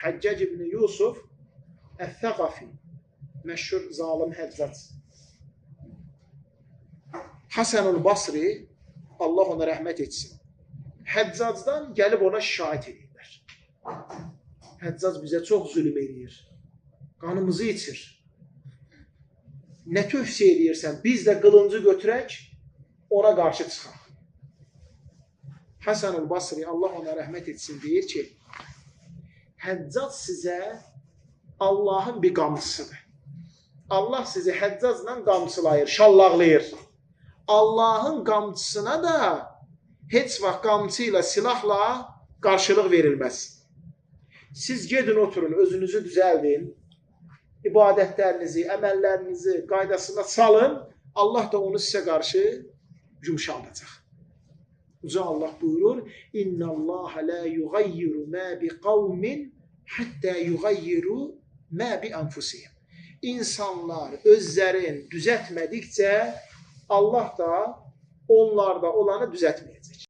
Həccac ibn Yusuf Əth-Thəqafi, məşhur zalim həccac. Həsən-ül Basri, Allah ona rəhmət etsin, Həccacdan gəlib ona şikayət edirlər. Həccac bizə çox zülm edir, qanımızı içir. Nə tövsiyə edirsən, biz də qılıncı götürək, ona qarşı çıxaq. Həsən-ül Basri, Allah ona rəhmət etsin, deyir ki, Həccac sizə Allahın bir qamçısıdır. Allah sizi Həccacla qamçılayır, şallaqlayır. Allahın qamçısına da heç vaxt qamçı ilə, silahla qarşılıq verilməz. Siz gedin, oturun, özünüzü düzəldin, ibadətlərinizi, əməllərinizi qaydasına salın, Allah da onu sizə qarşı yumşaldacaq. Uca Allah buyurur, İnna Allah la yugayyiru ma bi qavmin hatta yugayyiru ma bi anfusihim. İnsanlar özlərin düzəltmədikcə Allah da onlarda olanı düzəltməyəcək.